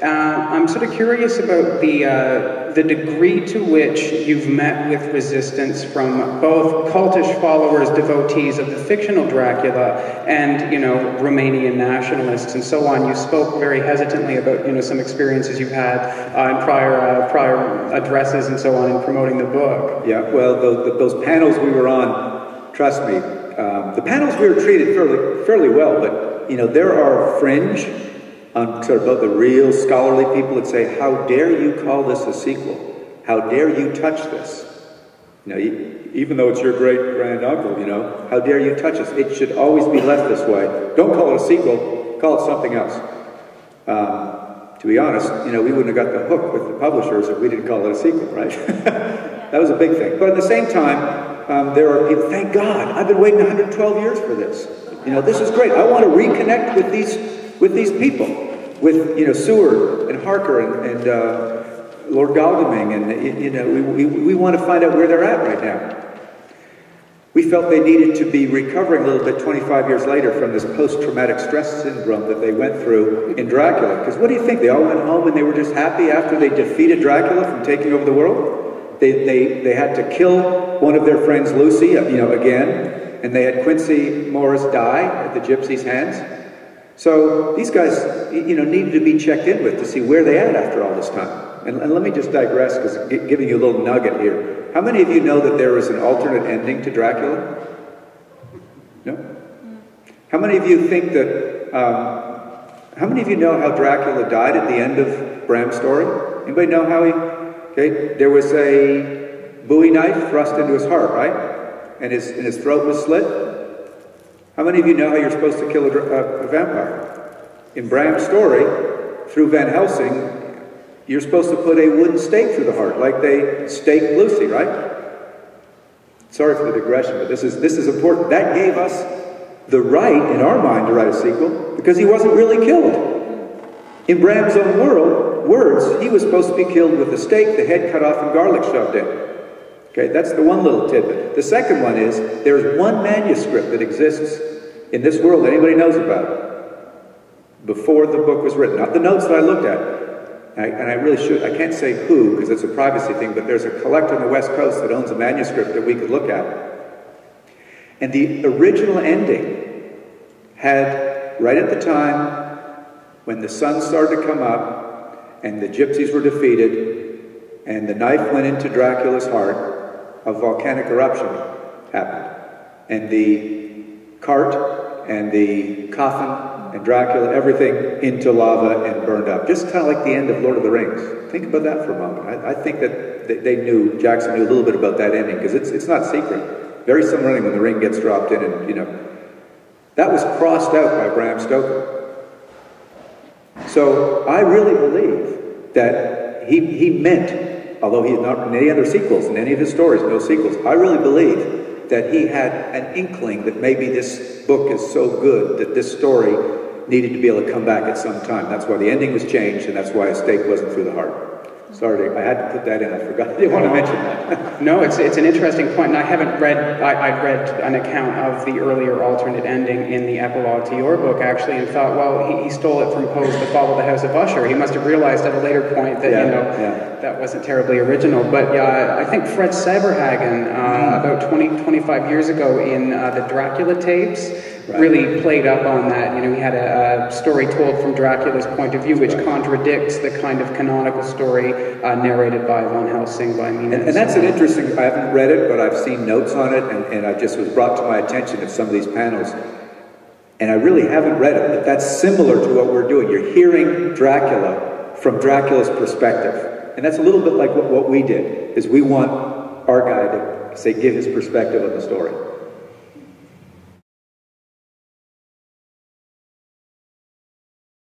I'm sort of curious about the degree to which you've met with resistance from both cultish followers, devotees of the fictional Dracula, and, you know, Romanian nationalists and so on. You spoke very hesitantly about, you know, some experiences you've had in prior addresses and so on in promoting the book. Yeah, well, those panels we were on, trust me, the panels we were treated fairly well, but, you know, there are fringe on sort of both the real scholarly people that say, how dare you call this a sequel? How dare you touch this? You know, even though it's your great-granduncle, you know, how dare you touch this? It should always be left this way. Don't call it a sequel, call it something else. To be honest, you know, we wouldn't have got the hook with the publishers if we didn't call it a sequel, right? That was a big thing. But at the same time, there are people, thank God, I've been waiting 112 years for this. You know, this is great. I want to reconnect with these people, with, you know, Seward and Harker and Lord Godalming, and, you know, we want to find out where they're at right now. We felt they needed to be recovering a little bit 25 years later from this post-traumatic stress syndrome that they went through in Dracula. Because what do you think? They all went home and they were just happy after they defeated Dracula from taking over the world? They had to kill one of their friends, Lucy, you know, again, and they had Quincy Morris die at the gypsy's hands. So these guys, you know, needed to be checked in with to see where they at after all this time. And let me just digress, because giving you a little nugget here. How many of you know that there is an alternate ending to Dracula? No? How many of you think that, how many of you know how Dracula died at the end of Bram's story? Anybody know how he, okay, there was a Bowie knife thrust into his heart, right? And his throat was slit. How many of you know how you're supposed to kill a vampire? In Bram's story, through Van Helsing, you're supposed to put a wooden stake through the heart, like they staked Lucy, right? Sorry for the digression, but this is important. That gave us the right, in our mind, to write a sequel, because he wasn't really killed. In Bram's own words, he was supposed to be killed with a stake, the head cut off and garlic shoved in. Okay, that's the one little tidbit. The second one is, there's one manuscript that exists in this world that anybody knows about before the book was written. Not the notes that I looked at. And I really should, I can't say who, because it's a privacy thing, but there's a collector on the West Coast that owns a manuscript that we could look at. And the original ending had, right at the time when the sun started to come up and the gypsies were defeated and the knife went into Dracula's heart, a volcanic eruption happened. And the cart and the coffin and Dracula, everything into lava and burned up. Just kind of like the end of Lord of the Rings. Think about that for a moment. I think that Jackson knew a little bit about that ending, because it's not secret. Very similarly when the ring gets dropped in, and, you know, that was crossed out by Bram Stoker. So I really believe that he meant, although he had not written any other sequels in any of his stories, no sequels, I really believe that he had an inkling that maybe this book is so good that this story needed to be able to come back at some time. That's why the ending was changed, and that's why a stake wasn't through the heart. Sorry, I had to put that in. I forgot. I didn't want to mention that. No, it's an interesting point, and I haven't read. I've read an account of the earlier alternate ending in the epilogue to your book, actually, and thought, well, he stole it from Poe's *To Follow the House of Usher*. He must have realized at a later point that that wasn't terribly original. But I think Fred Saberhagen, about 25 years ago, in the Dracula tapes, really played up on that. You know, he had a story told from Dracula's point of view, which contradicts the kind of canonical story narrated by Van Helsing, by me. And that's an interesting, I haven't read it, but I've seen notes on it, and I just was brought to my attention at some of these panels. And I really haven't read it, but that's similar to what we're doing. You're hearing Dracula from Dracula's perspective. And that's a little bit like what we did, is we want our guy to, say, give his perspective on the story.